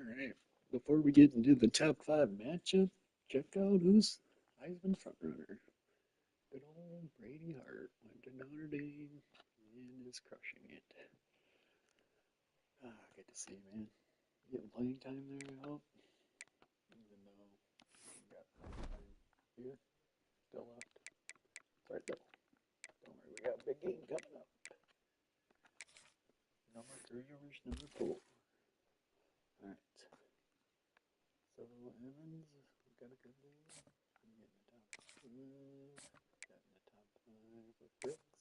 Alright, before we get into the top five matchup, check out who's Heisman frontrunner. Good old Brady Hart went to Notre Dame and is crushing it. Good to see, man. Getting playing time there, I hope. Even though we got time here still left. It's alright though. Don't worry, we got a big game coming up. Number 3 versus number 4. Alright. So Evans got a good lead. We get in the top 5. Got in the top 5 with Brooks.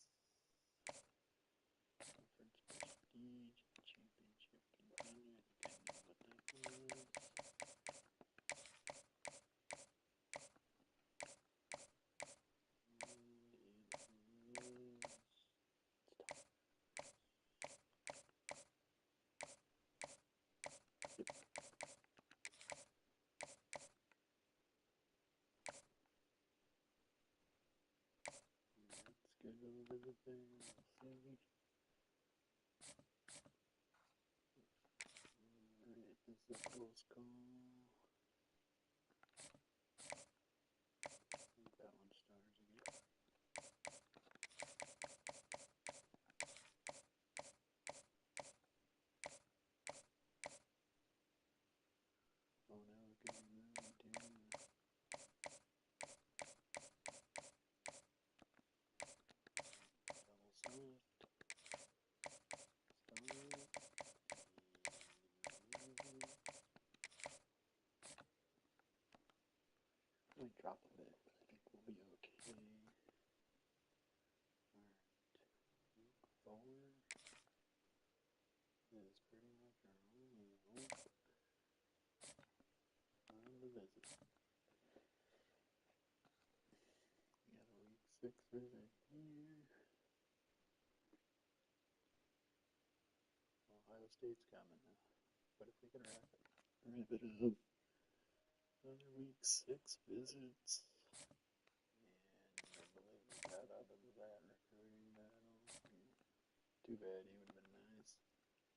Conference Prestige Championship contender. I think I know what that was. Let's go over the thing. See. Alright, this is a close call. I think that one stars again. Oh, now we're getting really down. Double soft. Might drop a bit, but I think we'll be okay. Alright, week 4 is pretty much our only hope on the visit. We got a week 6 visit here. Ohio State's coming now. But if we can wrap it up. Another week 6 visits. And I believe we got out of that recruiting battle. Too bad, he would have been nice.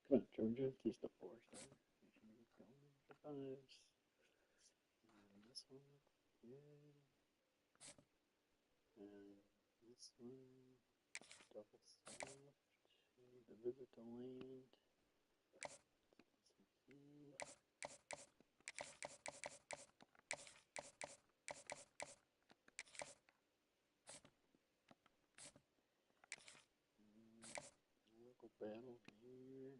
Come on, Georgia, just a 4-star. We should be going for 5s. And this one looks good. And this one, double soft. We need to visit the land. Local battle here.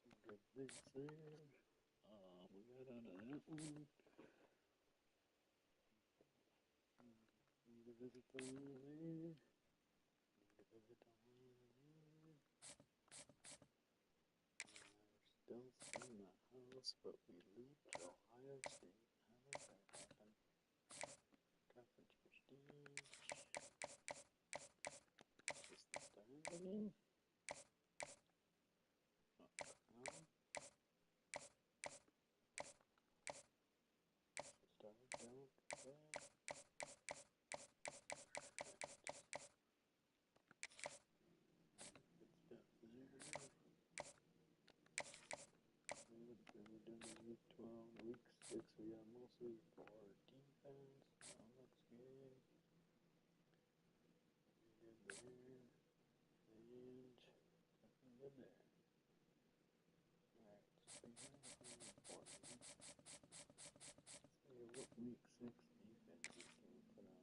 Some good things there. We got out of that one. Need to visit the land there. Need to visit the land there. We're still in the house, but we leaped Ohio State. How does that happen? Conference Prestige. Is this the start again? Oh, come on. Start, don't, back. Good stuff there. We're done with week 12. Week 6, we got mostly for defense. That looks good. Good there. And nothing good there. Alright, so we have important. See what week 6 defense is going to put on.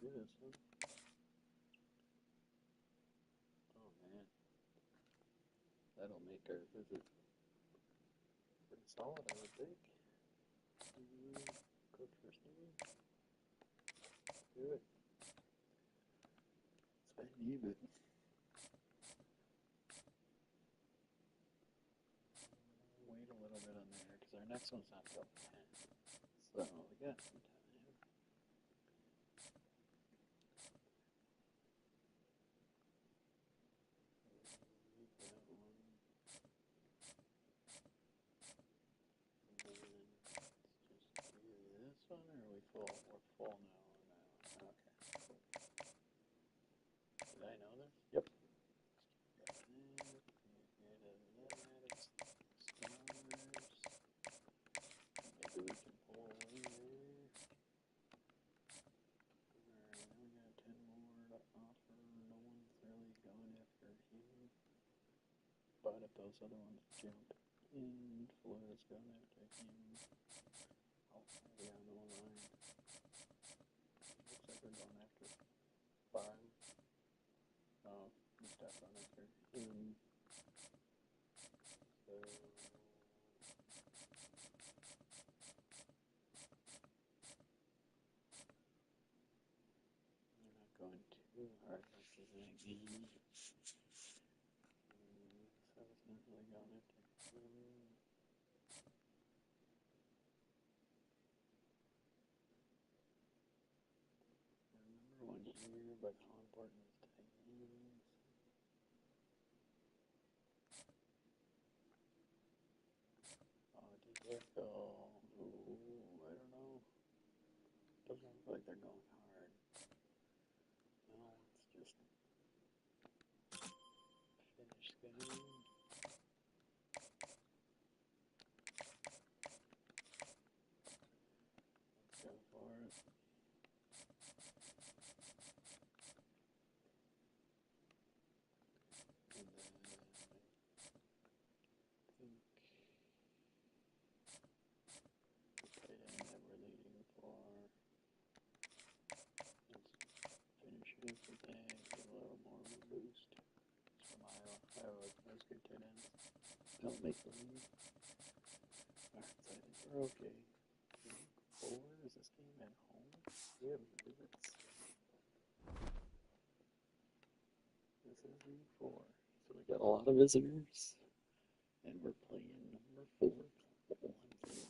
Do this one. Oh man. That'll make our visit pretty solid, I would think. Coach first name. Do it. It's been even. Wait a little bit on there because our next one's not till 10. So we got some time. Leave that one. And then let's just do this one, or are we full? We're full now on that one. Okay. But if those other ones jump in, Florida's going after him. Oh, yeah, no line. Looks like they're going after 5. Oh, we stopped on after him. So they're not going too hard after that game. So it's not really going after him. I remember one here, but how important is tight ends? Oh, did that go? Ooh, I don't know. Doesn't look like they're going hard. No, it's just finish game. Let's go for it. And then I think the tight end that we're leading for. Let's finish it with that. Get a little more of a boost. It's from Iowa. Iowa has good tight ends. Don't make the lead. Alright, so I think we're okay. Week 4, is this game at home? We have visits. This is week 4. So we got a lot of visitors. And we're playing number 4. Clemson.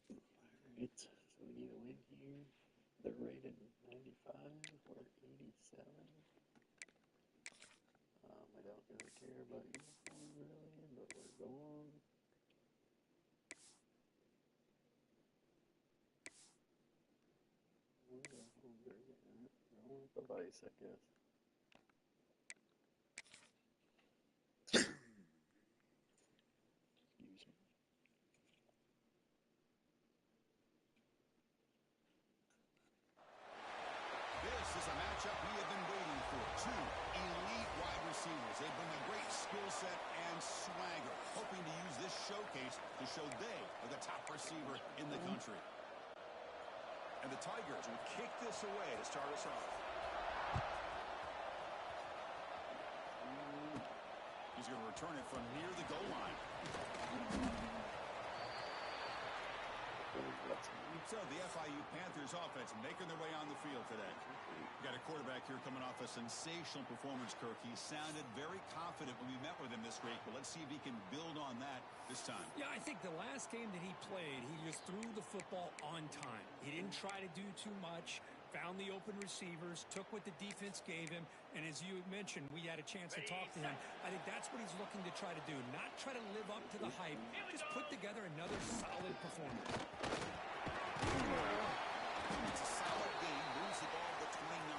Alright, so we need a win here. They're rated 95. We're 87. I don't really care about uniform really, but we're going. Where the hell are we at? We're going with the Vice, I guess. Excuse me. This is a matchup we have been waiting for. 2 elite wide receivers. They bring a great skill set and swagger, hoping to use this showcase to show they are the top receiver in the country. And the Tigers will kick this away to start us off. He's going to return it from near the goal line. So the FIU Panthers offense making their way on the field today. We've got a quarterback here coming off a sensational performance, Kirk. He sounded very confident when we met with him this week, but let's see if he can build on that this time. Yeah, I think the last game that he played, he just threw the football on time. He didn't try to do too much, found the open receivers, took what the defense gave him, and as you mentioned, we had a chance to talk to him. I think that's what he's looking to try to do, not try to live up to the hype, just put together another solid performance. It's a solid game, moves the ball to 29.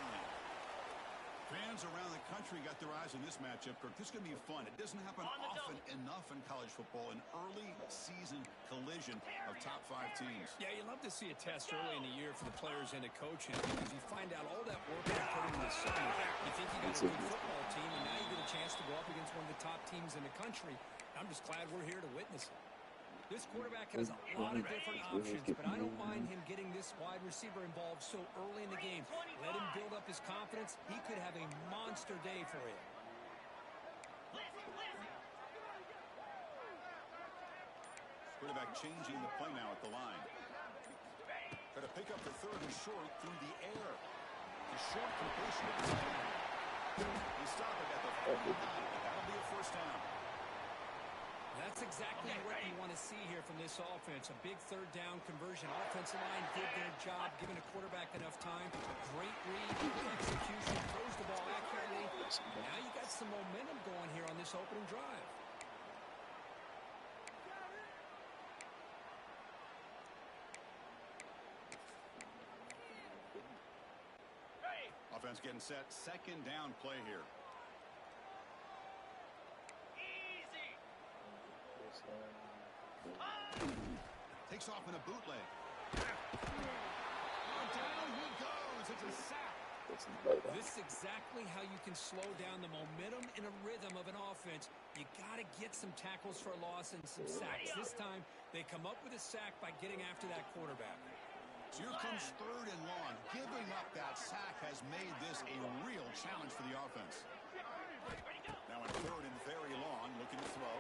Fans around the country got their eyes on this matchup, Kirk. This is going to be fun. It doesn't happen often enough in college football, an early season collision of top 5 teams. Yeah, you love to see a test early in the year for the players and the coaches because you find out all that work they put in the summer. You think you got a good football team, and now you get a chance to go up against one of the top teams in the country. I'm just glad we're here to witness it. This quarterback has a lot of different options, but I don't mind him getting this wide receiver involved so early in the game. Let him build up his confidence. He could have a monster day for you. Quarterback changing the play now at the line. Got to pick up the 3rd and short through the air. The short completion. They stop it at the 49. That'll be a first down. That's exactly what you want to see here from this offense. A big 3rd down conversion. Offensive line did their job, giving the quarterback enough time. Great read, good execution, throws the ball accurately. Now you got some momentum going here on this opening drive. Offense getting set. 2nd down play here. Takes off in a bootleg. Oh, down he goes. It's a sack. This is exactly how you can slow down the momentum and a rhythm of an offense. You got to get some tackles for a loss and some sacks. This time, they come up with a sack by getting after that quarterback. So here comes 3rd and long. Giving up that sack has made this a real challenge for the offense. Now in 3rd and very long, looking to throw.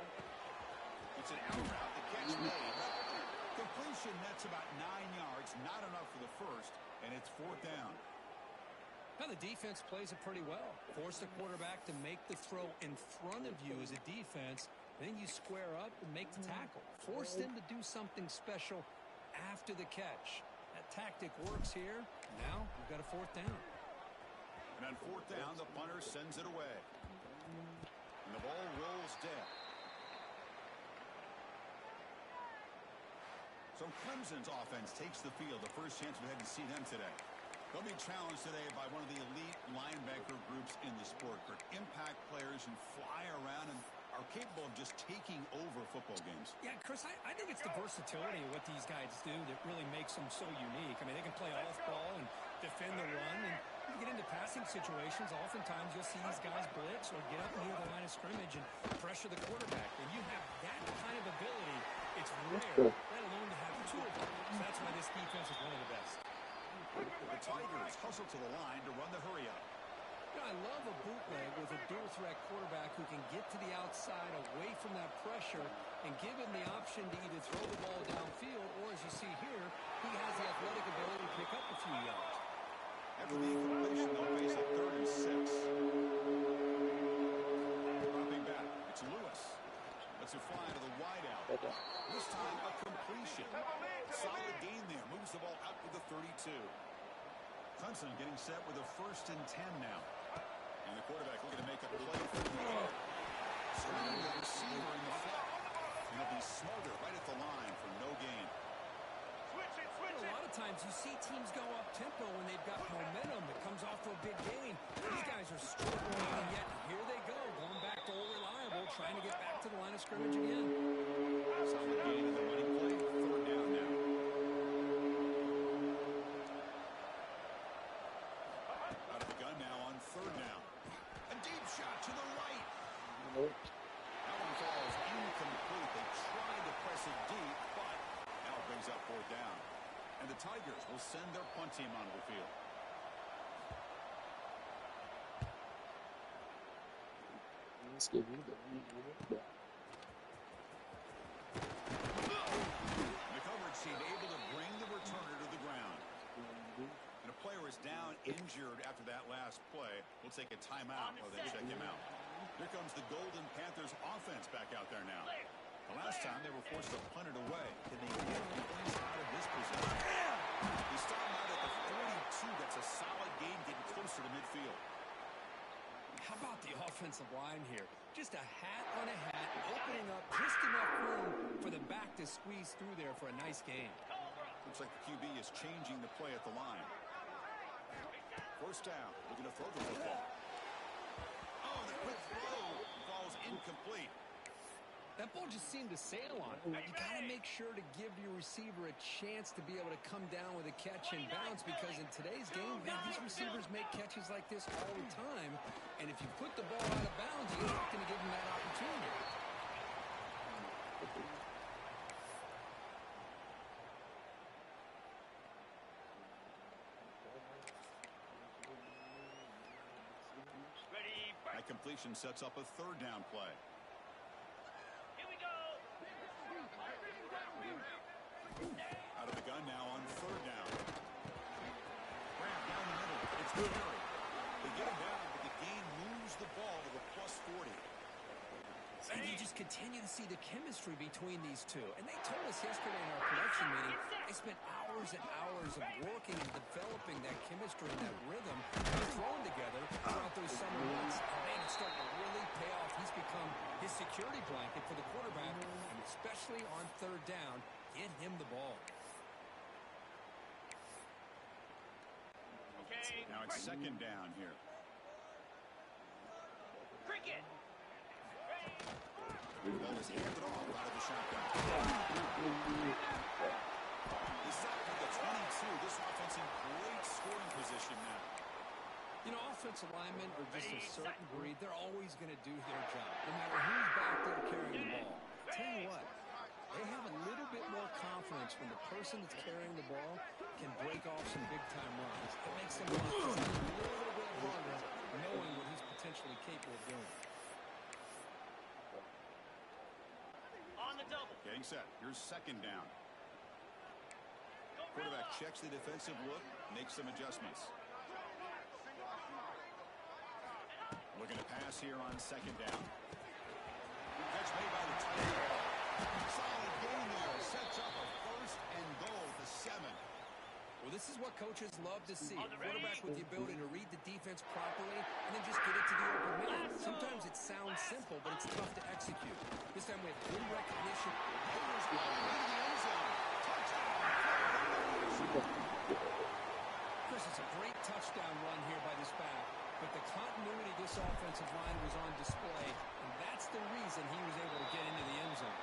It's an out route. The catch made. Completion, that's about 9 yards. Not enough for the first, and it's 4th down. Now the defense plays it pretty well. Force the quarterback to make the throw in front of you as a defense. Then you square up and make the tackle. Force them to do something special after the catch. That tactic works here. Now we've got a 4th down. And on 4th down, the punter sends it away. And the ball rolls dead. So Clemson's offense takes the field. The first chance we had to see them today. They'll be challenged today by one of the elite linebacker groups in the sport. For impact players who fly around and are capable of just taking over football games. Yeah, Chris, I think it's the versatility of what these guys do that really makes them so unique. I mean, they can play off ball and defend the run. And you get into passing situations, oftentimes you'll see these guys blitz or get up near the line of scrimmage and pressure the quarterback. When you have that kind of ability, it's rare, let alone to have 2 of them. So that's why this defense is one of the best. The Tigers hustle to the line to run the hurry-up. You know, I love a bootleg with a dual-threat quarterback who can get to the outside away from that pressure and give him the option to either throw the ball downfield or, as you see here, he has the athletic ability to pick up a few yards. After the incompletion, they'll face a 3rd and 6. Dropping back, it's Lewis. Lets it fly to the wideout. This time, a completion. Solid gain there. Moves the ball out to the 32. Clemson getting set with a 1st and 10 now. And the quarterback looking to make a play for the ball. Screening the receiver in the flat. And he'll be smothered right at the line for no gain. A lot of times you see teams go up-tempo when they've got momentum that comes off to a big gain. These guys are struggling, and yet here they go, going back to old reliable, trying to get back to the line of scrimmage again. Solid gain in the running play. 3rd down now. Out of the gun now on 3rd down. A deep shot to the right. That one falls incomplete. They tried to press it deep, but now it brings up 4th down. And the Tigers will send their punt team onto the field. The coverage team able to bring the returner to the ground. And a player is down injured after that last play. We'll take a timeout while they check him out. Here comes the Golden Panthers offense back out there now. The last time they were forced to punt it away. Can they get points out of this position? They start out at the 42. That's a solid gain getting closer to midfield. How about the offensive line here? Just a hat on a hat, opening up just enough room for the back to squeeze through there for a nice gain. Looks like the QB is changing the play at the line. 1st down. Looking to throw the football. Oh, the quick throw falls incomplete. That ball just seemed to sail on it. You got to make sure to give your receiver a chance to be able to come down with a catch and bounce, because in today's game, man, these receivers make catches like this all the time. And if you put the ball out of bounds, you're not going to give them that opportunity. That completion sets up a 3rd down play. Out of the gun now on 3rd down. Grant down the middle. It's good. They get him down, but the gain moves the ball to the +40. And you just continue to see the chemistry between these two. And they told us yesterday in our production meeting, they spent hours and hours of working and developing that chemistry and that rhythm and throwing together throughout those summer months. And man, it's starting to really pay off. He's become his security blanket for the quarterback, and especially on 3rd down, get him the ball. Now it's 2nd down here. Cricket. The ball is handed off out of the shotgun. He's up to the 22. This offense in great scoring position now. offensive linemen are just a certain breed. They're always going to do their job, no matter who's back there carrying the ball. I tell you what, they have a little bit more confidence when the person that's carrying the ball can break off some big-time runs. It makes them want to a little bit harder, knowing what he's potentially capable of doing. On the double. Getting set. Here's second down. Quarterback checks the defensive look, makes some adjustments. Looking to pass here on second down. Catch made by the tight end. Solid gain there. Sets up a first and goal to 7. Well, this is what coaches love to see. A quarterback with the ability to read the defense properly and then just get it to the open man. Sometimes it sounds simple, but it's tough to execute. This time we have good recognition. Hayes all the way to the end zone. Touchdown. Chris, it's a great touchdown run here by this back, but the continuity of this offensive line was on display, and that's the reason he was able to get into the end zone.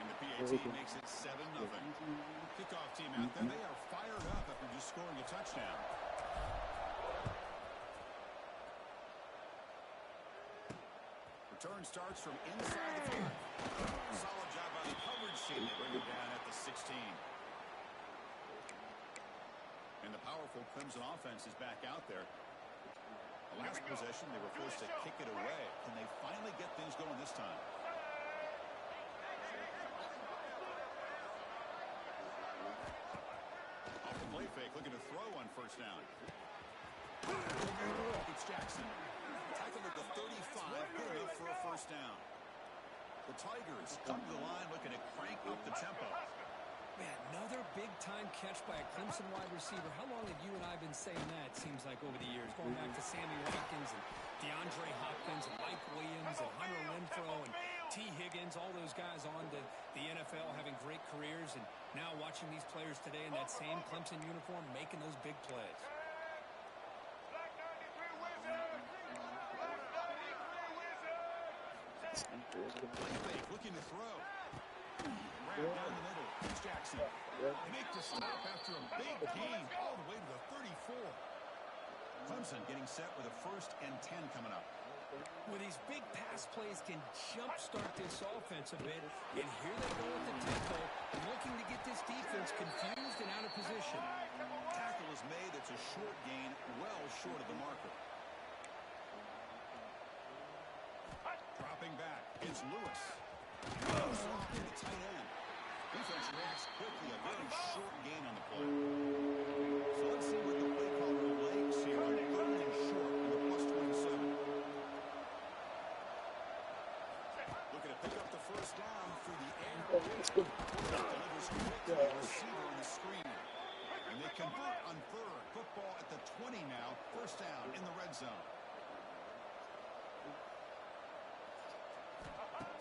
And the PAT makes it 7-0. Kickoff team out there, they are fired up after just scoring a touchdown. Return starts from inside the 5. Solid job by the coverage team. They bring it down at the 16. And the powerful Clemson offense is back out there. The last possession, they were forced to kick it away. Can they finally get things going this time? Off the play fake, looking to throw on first down. It's Jackson. Tackled at the 35, good enough for a first down. The Tigers come to the line looking to crank up the tempo. Man, another big-time catch by a Clemson wide receiver. How long have you and I been saying that, it seems like, over the years? Going back to Sammy Watkins and DeAndre Hopkins and Mike Williams and Hunter Renfrow and T. Higgins, all those guys on to the NFL having great careers, and now watching these players today in that same Clemson uniform making those big plays. Looking to throw. Ran down the middle. It's Jackson. They make the stop after a big gain all the way to the 34. Clemson getting set with a 1st and 10 coming up. Well, these big pass plays can jumpstart this offense a bit, and here they go with the tempo, looking to get this defense confused and out of position. Tackle is made. It's a short gain, well short of the marker. Dropping back, it's Lewis. Off to the tight end. Defense reacts quickly, a very short gain on the play. So let's see what the play caller likes here on 3rd and short in the +27. Looking to pick up the first down through the air. Delivers quickly to the receiver on the screen. And they convert on 3rd. Football at the 20 now. First down in the red zone.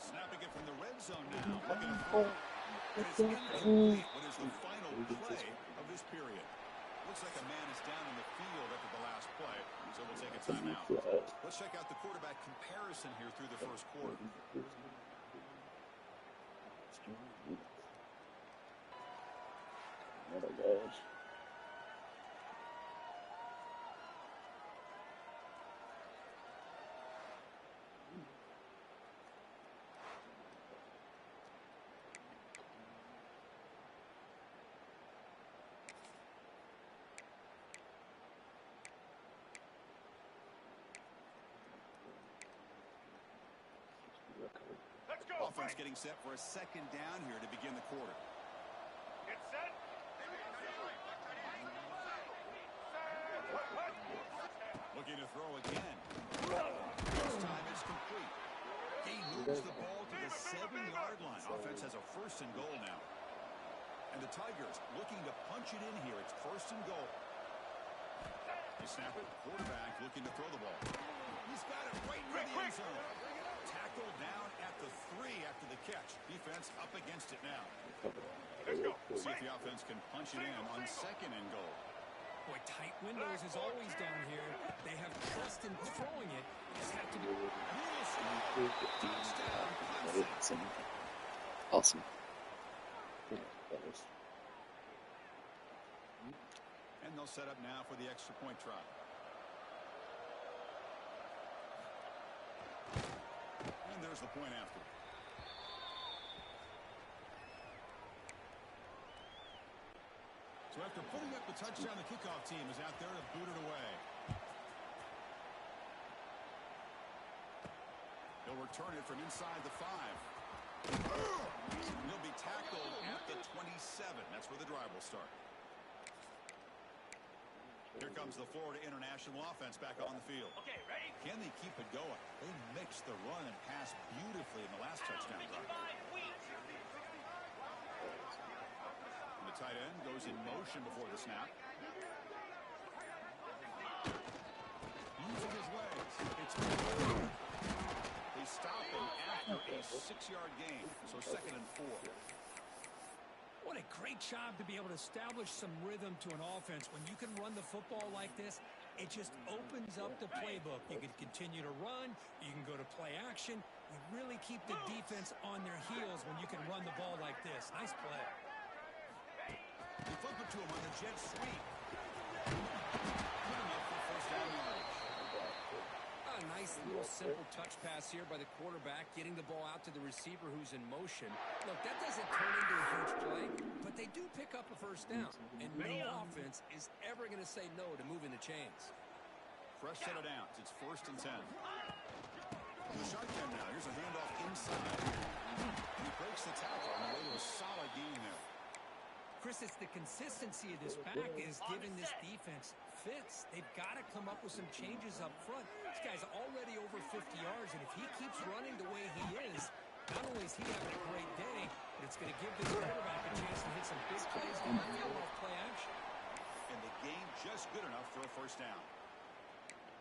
Snapping it from the red zone now. Looking to throw. It's incomplete. What is the final play of this period? Looks like a man is down in the field after the last play, so we'll take a timeout. Let's check out the quarterback comparison here through the first quarter. Oh my gosh. Offense getting set for a second down here to begin the quarter. Get set. Looking to throw again. This time it's complete. He moves the ball to the 7-yard line. Offense has a 1st and goal now. And the Tigers looking to punch it in here. It's 1st and goal. They snap it. Quarterback looking to throw the ball. He's got it right near the end zone. Tackled down at the 3 after the catch. Defense up against it now. Let's go. See if the offense can punch it in on 2nd and goal. Boy, tight windows is always down here. They have trust in throwing it. Just have to be Touchdown. Awesome. And they'll set up now for the extra point try. there's the point after. So after putting up the touchdown, the kickoff team is out there to boot it away. He'll return it from inside the 5. He'll be tackled at the 27. That's where the drive will start. Here comes the Florida International offense back on the field. Okay, ready? Can they keep it going? They mixed the run and pass beautifully in the last touchdown drive. And the tight end goes in motion before the snap. Using his legs. It's they stop him after a 6-yard gain. So 2nd and 4. What a great job to be able to establish some rhythm to an offense. When you can run the football like this, it just opens up the playbook. You can continue to run. You can go to play action. You really keep the defense on their heels when you can run the ball like this. Nice play. They flip it to him on the jet sweep. Good enough for first down yardage. A nice little simple touch pass here by the quarterback, getting the ball out to the receiver who's in motion. Look, that doesn't turn into a huge play, but they do pick up a first down. And no offense is ever going to say no to moving the chains. Fresh set of downs. It's 1st and 10. From the shotgun now. Here's a handoff inside. And he breaks the tackle on the way to a solid gain there. Chris, it's the consistency of this back is giving this defense fits. They've got to come up with some changes up front. This guy's already over 50 yards, and if he keeps running the way he is, not only is he having a great day, but it's going to give this quarterback a chance to hit some big plays down the field off play action. And the game just good enough for a first down.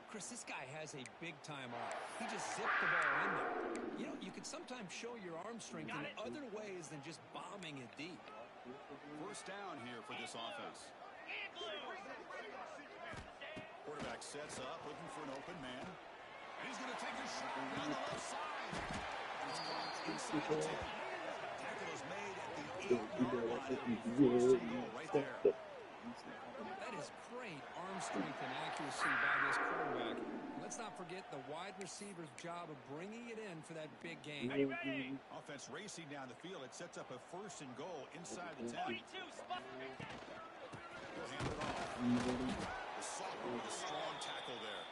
Chris, this guy has a big-time arm. He just zipped the ball in there. You know, you can sometimes show your arm strength in other ways than just bombing it deep. First down here for this offense. Quarterback sets up, looking for an open man. And he's going to take a shot down the left side. And it's caught inside the 10. Tackle is made at the 8-yard line. First and goal right there. That is great arm strength and accuracy by this quarterback. Let's not forget the wide receiver's job of bringing it in for that big game. Offense racing down the field. It sets up a 1st and goal inside the 10. He'll hand it off. The sophomore with a strong tackle there.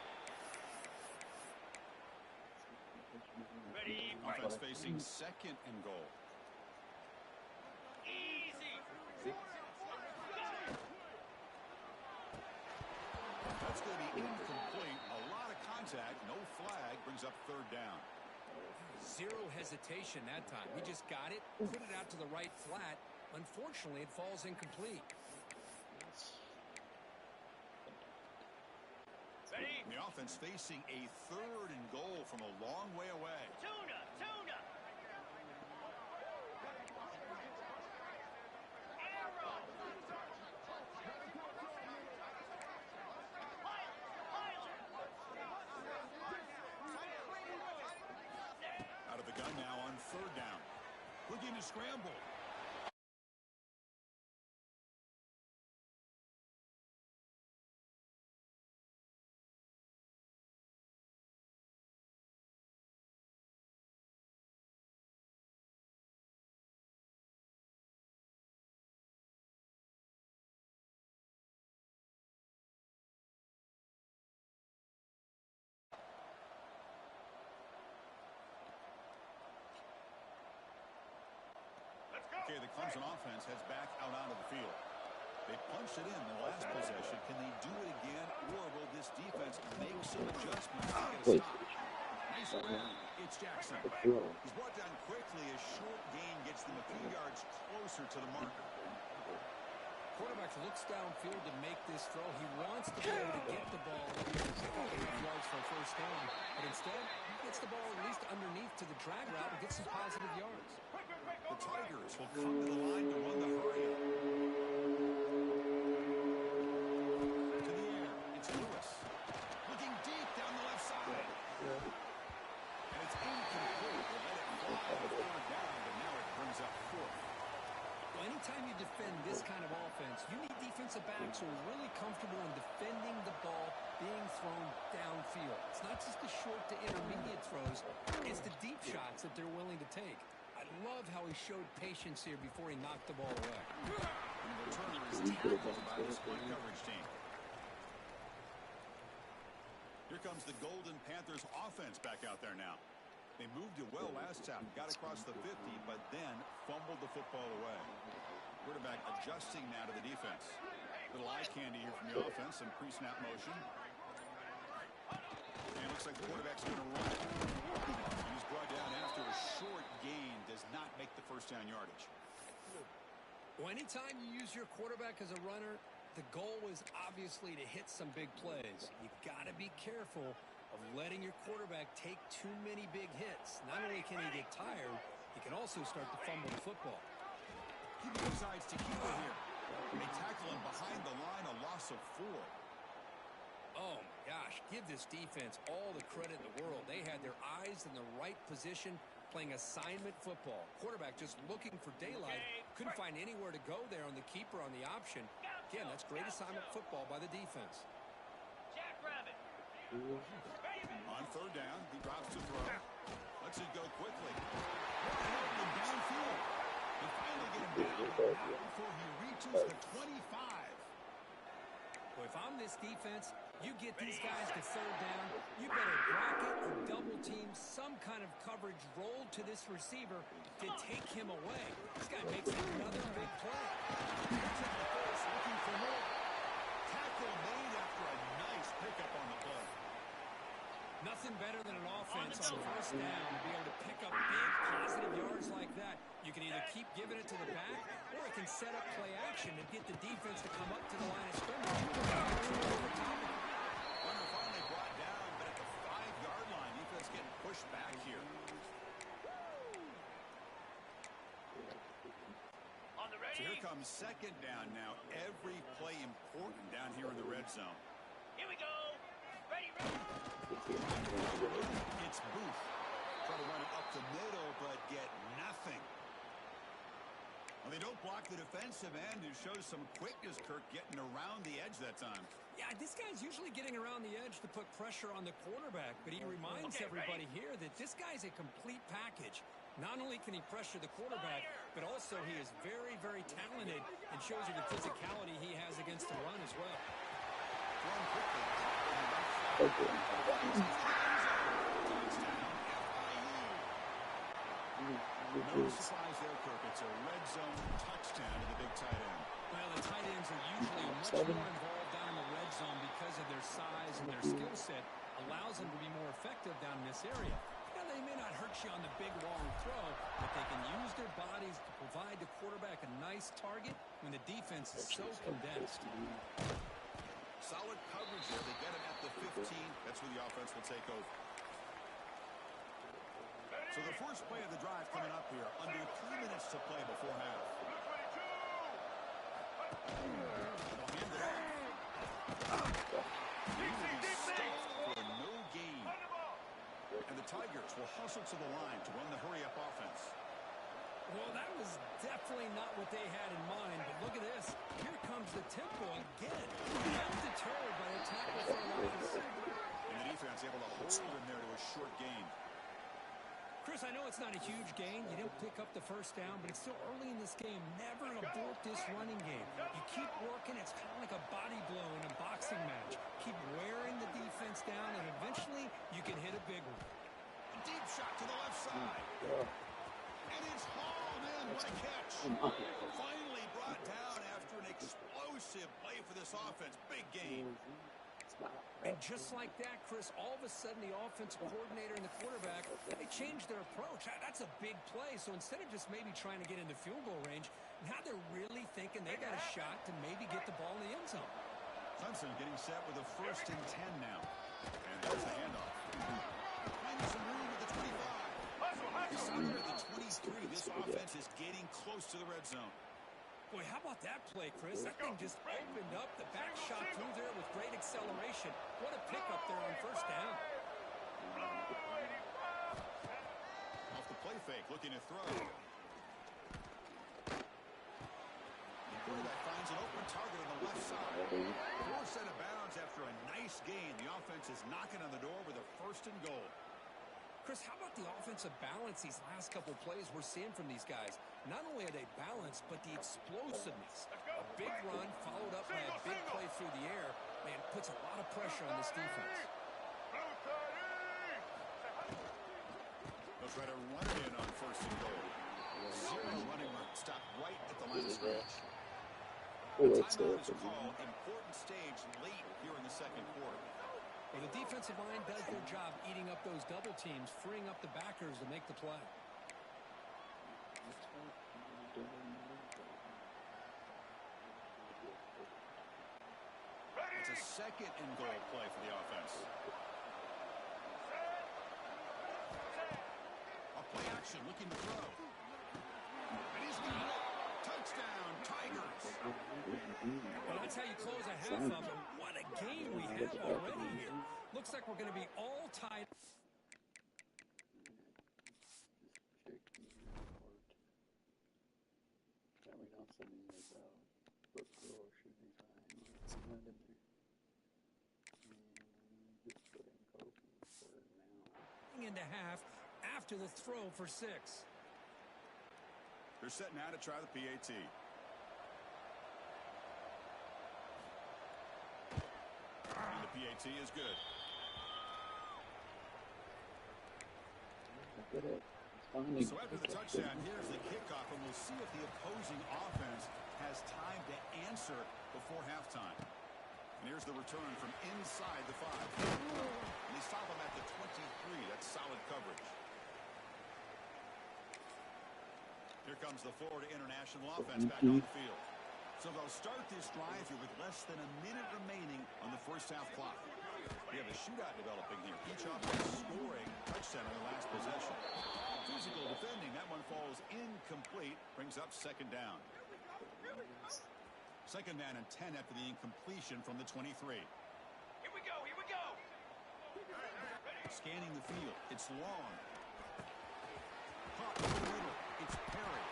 Ready, Offense facing 2nd and goal. easy. That's going to be incomplete. A lot of contact. No flag. Brings up 3rd down. Zero hesitation that time. He just got it, put it out to the right flat. Unfortunately, it falls incomplete. Ready? And the offense facing a 3rd and goal from a long way away. Tuna. Arrow. Out of the gun now on 3rd down. Looking to scramble. Okay, the Clemson offense heads back out onto the field. They punched it in the last possession. Can they do it again, or will this defense make some adjustments to get a stop? Nice round. It's Jackson. He's brought down quickly. A short gain gets them a few yards closer to the marker. Quarterback looks downfield to make this throw. He wants to be able to get the ball a couple of yards for a first down, but instead he gets the ball at least underneath to the drag route and gets some positive yards. The Tigers will come to the line to run the hurry-up. To the air, it's Lewis. Looking deep down the left side. And it's incomplete. They let it fly on 3rd down, but now it brings up 4th. Well, anytime you defend this kind of offense, you need defensive backs who are really comfortable in defending the ball being thrown downfield. It's not just the short to intermediate throws. It's the deep shots that they're willing to take. I love how he showed patience here before he knocked the ball away. And the returner is tackled by the split coverage team. Here comes the Golden Panthers offense back out there now. They moved it well last time, got across the 50, but then fumbled the football away. Quarterback adjusting now to the defense. Little eye candy here from the offense, some pre-snap motion. And it looks like the quarterback's going to run it. And he's brought down after a short gain, does not make the first down yardage. Well, anytime you use your quarterback as a runner, the goal is obviously to hit some big plays. You got to be careful of letting your quarterback take too many big hits. Not only can he get tired, he can also start to fumble the football. He decides to keep it here. They tackle him behind the line, a loss of 4. Oh, my gosh. Give this defense all the credit in the world. They had their eyes in the right position, playing assignment football. Quarterback just looking for daylight. Couldn't find anywhere to go there on the keeper on the option. Again, that's great assignment football by the defense. Jackrabbit. On third down, he drops to throw. Lets it go quickly. And downfield. They finally get him down before he reaches the 25. Well, if I'm this defense, you get these guys to third down, you better bracket or double team some kind of coverage roll to this receiver to take him away. This guy makes another big play. Looking for more. Tackle made after a nice pickup on the play. Nothing better than an offense on first down to be able to pick up big positive yards like that. You can either keep giving it to the back, or it can set up play action and get the defense to come up to the line of scrimmage. Runner finally brought down, but at the 5-yard line, defense getting pushed back here. On the ready. So here comes second down now. Every play important down here in the red zone. Here we go. Ready, ready. It's Booth. Try to run it up the middle, but get nothing. Well, they don't block the defensive end, who shows some quickness, Kirk, getting around the edge that time. Yeah, this guy's usually getting around the edge to put pressure on the quarterback, but he reminds everybody here that this guy's a complete package. Not only can he pressure the quarterback, but also he is very, very talented and shows you the physicality he has against the run as well. Thrown quickly. No surprise there, Kirk. It's a red zone touchdown to the big tight end. Well, the tight ends are usually much more involved down in the red zone because of their size and their skill set. Allows them to be more effective down in this area. Now, they may not hurt you on the big, long throw, but they can use their bodies to provide the quarterback a nice target when the defense is so condensed. Solid coverage there. They get him at the 15. That's where the offense will take over. So the first play of the drive coming up here. Under 3 minutes to play before half. They'll hand it off. For no gain. And the Tigers will hustle to the line to run the hurry-up offense. Well, that was definitely not what they had in mind, but look at this. Here comes the tempo again. Not deterred by the tackle for a loss. And the defense able to hold him there to a short gain. Chris, I know it's not a huge gain. You didn't pick up the first down, but it's still early in this game. Never abort this running game. You keep working. It's kind of like a body blow in a boxing match. Keep wearing the defense down, and eventually you can hit a big one. A deep shot to the left side. And it's hauled in. What a catch. Finally brought down after an explosive play for this offense. Big game. And just like that, Chris, all of a sudden the offensive coordinator and the quarterback, they changed their approach. That's a big play. So instead of just maybe trying to get into field goal range, now they're really thinking they got a shot to maybe get the ball in the end zone. Clemson getting set with a 1st and 10 now. And there's the handoff. Finding some room at the 25. Started at the 23. This offense is getting close to the red zone. Boy, how about that play, Chris? That thing just opened up. The back shot through there with great acceleration. What a pickup there on first down. Off the play fake, looking to throw. The quarterback finds an open target on the left side. Forced out of bounds after a nice gain. The offense is knocking on the door with a 1st and goal. Chris, how about the offensive balance these last couple plays we're seeing from these guys? Not only are they balanced, but the explosiveness. A big run followed up by a big play through the air, man, puts a lot of pressure on this defense. They'll try to run it in on first and goal. Zero running room. Stop right at the line of scrimmage. The timeout is called. Important stage late here in the second quarter. Well, the defensive line does their job eating up those double teams, freeing up the backers to make the play. It's a second and goal play for the offense. A play action looking to throw. And he's got it. Touchdown, Tigers. Well, that's how you close a half of it. What a game we have already here. Looks like we're going to be all tied. Into half after the throw for 6. They're set now to try the PAT. And the PAT is good. So after the touchdown, here's the kickoff, and we'll see if the opposing offense has time to answer before halftime. And here's the return from inside the 5. And they stop him at the 23. That's solid coverage. Here comes the Florida International offense back on the field. So they'll start this drive here with less than a minute remaining on the first half clock. We have a shootout developing here. Each offense scoring touchdown on the last possession. Physical defending. That one falls incomplete. Brings up second down. Second down and 10 after the incompletion from the 23. Here we go, here we go. Scanning the field. It's long. Caught in the middle. It's Perry.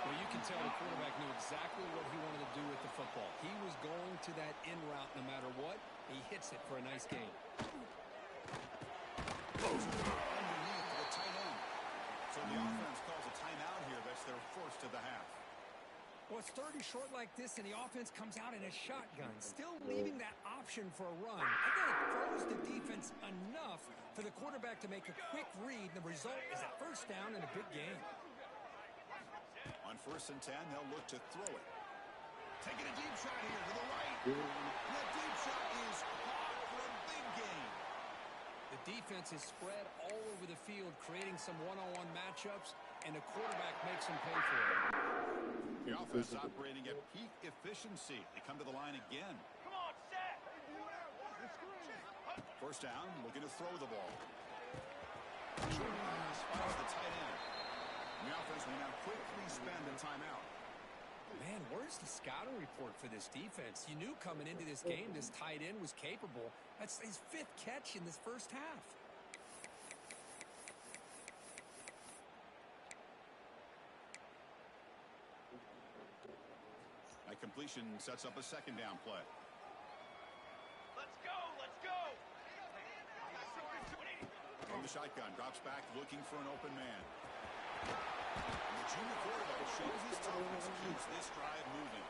Well, you can tell the quarterback knew exactly what he wanted to do with the football. He was going to that in route no matter what. He hits it for a nice gain. Underneath to the tight end. So the offense calls a timeout here. That's their first of the half. Well, it's 30 short like this, and the offense comes out in a shotgun, still leaving that option for a run. I think it throws the defense enough for the quarterback to make a quick read. The result is a first down and a big gain. On first and 10, they'll look to throw it. Taking a deep shot here to the right. The deep shot is caught for a big gain. The defense is spread all over the field, creating some one-on-one matchups, and the quarterback makes them pay for it. The offense operating at peak efficiency. They come to the line again. Come on, set. First down, looking to throw the ball. Short pass finds the tight end. The offense will now quickly spend a timeout. Man, where's the scouting report for this defense? You knew coming into this game this tight end was capable. That's his 5th catch in this first half. That completion sets up a second down play. Let's go, let's go. From the shotgun, drops back looking for an open man. And the junior quarterback shows his toughness, keeps this drive moving.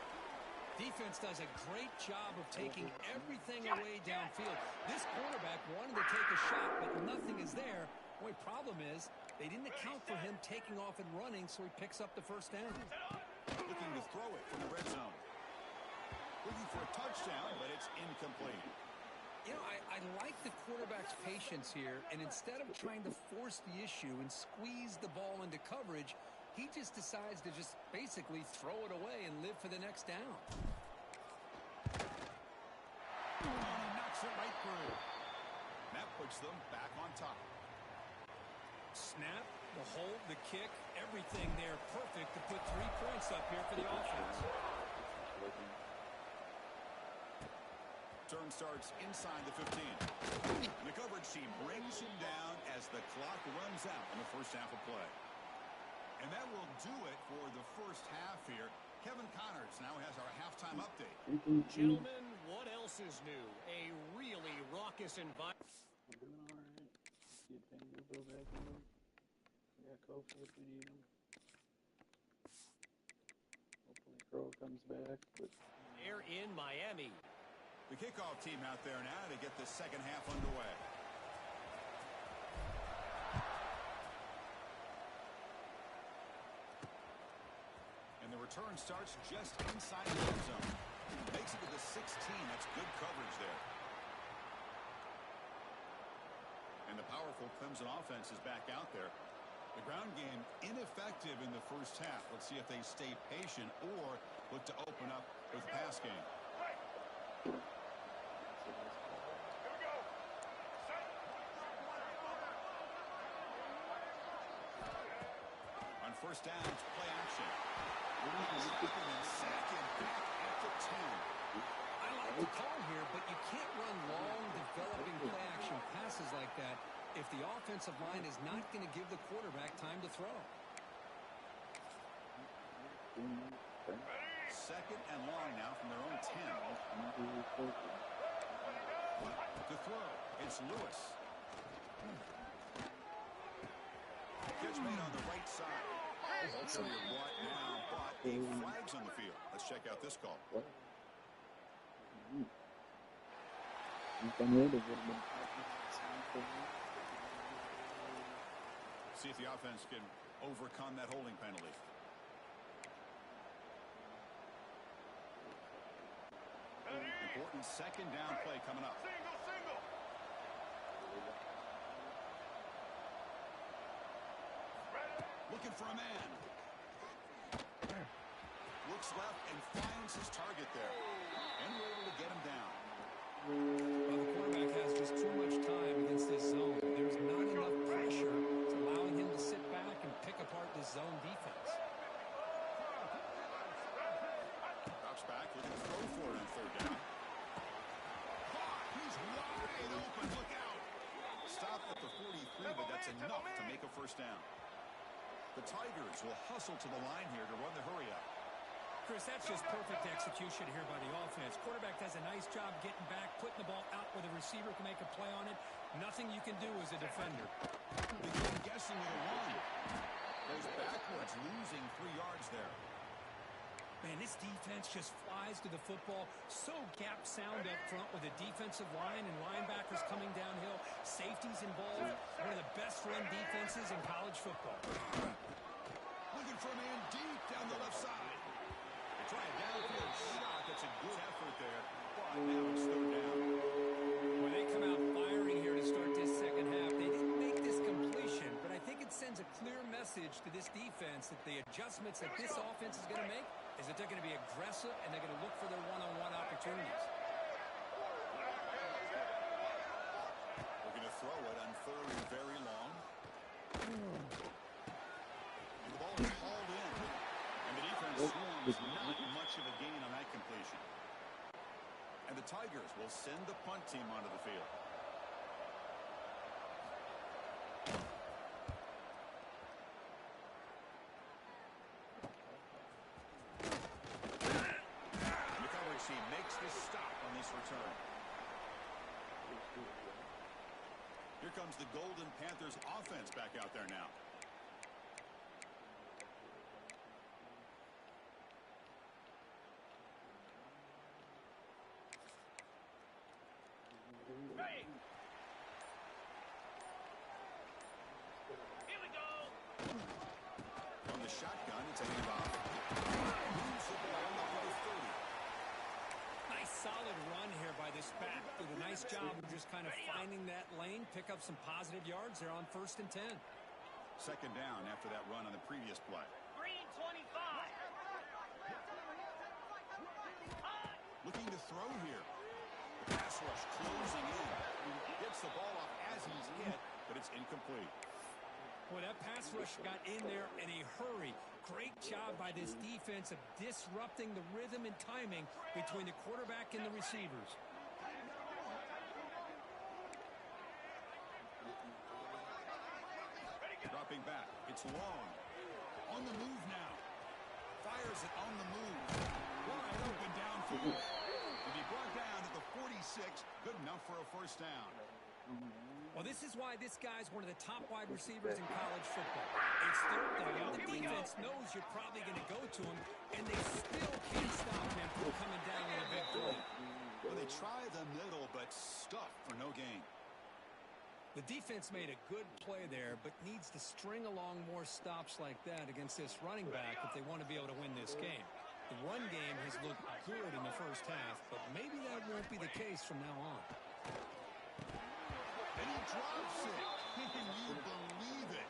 Defense does a great job of taking everything away downfield. This quarterback wanted to take a shot, but nothing is there. The only problem is they didn't account for him taking off and running, so he picks up the first down. Looking to throw it from the red zone. Looking for a touchdown, but it's incomplete. You know, I like the quarterback's patience here, and instead of trying to force the issue and squeeze the ball into coverage, he just decides to just basically throw it away and live for the next down. Oh, he knocks it right through. That puts them back on top. Snap, the hold, the kick, everything there perfect to put 3 points up here for the offense. Turn starts inside the 15. And the coverage team brings him down as the clock runs out in the first half of play. And that will do it for the first half here. Kevin Connors now has our halftime update. Gentlemen, what else is new? A really raucous environment. Get Vanderbilt back in. We got Kofi if we need him. Hopefully Crow comes back, but They're in Miami. The kickoff team out there now to get the second half underway. And the return starts just inside the end zone. Makes it to the 16. That's good coverage there. And the powerful Clemson offense is back out there. The ground game ineffective in the first half. Let's see if they stay patient or look to open up with the pass game. On first down, it's play action. Second back at the 10. I like the call here, but you can't run long, developing play-action passes like that if the offensive line is not going to give the quarterback time to throw. Second and long now from their own 10. To throw, it's Lewis. Catch made on the right side. Ball carrier brought down, but a flag's on the field. Let's check out this call. See if the offense can overcome that holding penalty. Important second down play coming up. Single. Looking for a man. Looks left and finds his target there. And we're able to get him down. Well, the quarterback has just too much time against this zone. There's not enough pressure. It's allowing him to sit back and pick apart this zone defense. Drops back, looking to throw for it on third down. He's wide open. Look out. Stop at the 43, but that's enough to make a first down. The Tigers will hustle to the line here to run the hurry up. Chris, that's just perfect execution here by the offense. Quarterback does a nice job getting back, putting the ball out where the receiver can make a play on it. Nothing you can do as a defender. Begin guessing with a run. Goes backwards, losing 3 yards there. Man, this defense just flies to the football. So gap sound up front with the defensive line and linebackers coming downhill. Safeties involved. One of the best run defenses in college football. Looking for a man deep down the left side. They try a downfield shot. That's a good effort there. But now it's third down. When they come out firing here to start this second half, they didn't make this completion, but I think it sends a clear message to this defense that the adjustments that this offense is going to make is that they're going to be aggressive and they're going to look for their one-on-one opportunities. Looking to throw it on third and very long. And the ball is hauled in. And the defense was not much of a gain on that completion. And the Tigers will send the punt team onto the field. He makes the stop on this return. Here comes the Golden Panthers offense back out there now. Hey! Here we go! From the shotgun, it's a handoff. Moves the ball over the 30. Solid run here by this back. Did a nice job of just kind of finding that lane, pick up some positive yards there on 1st and 10. Second down after that run on the previous play. Green 25. Looking to throw here. The pass rush closing in. Gets the ball off as he's hit, but it's incomplete. Boy, that pass rush got in there in a hurry. Great job by this defense of disrupting the rhythm and timing between the quarterback and the receivers. Dropping back. It's long. On the move now. Fires it on the move. Wide open downfield. To be brought down at the 46. Good enough for a first down. Well, this is why this guy's one of the top wide receivers in college football. It's third down. The defense knows you're probably going to go to him, and they still can't stop him from coming down with a big throw. Well, they try the middle, but stuff for no gain. The defense made a good play there, but needs to string along more stops like that against this running back if they want to be able to win this game. The run game has looked good in the first half, but maybe that won't be the case from now on. And he drops it. Can you believe it?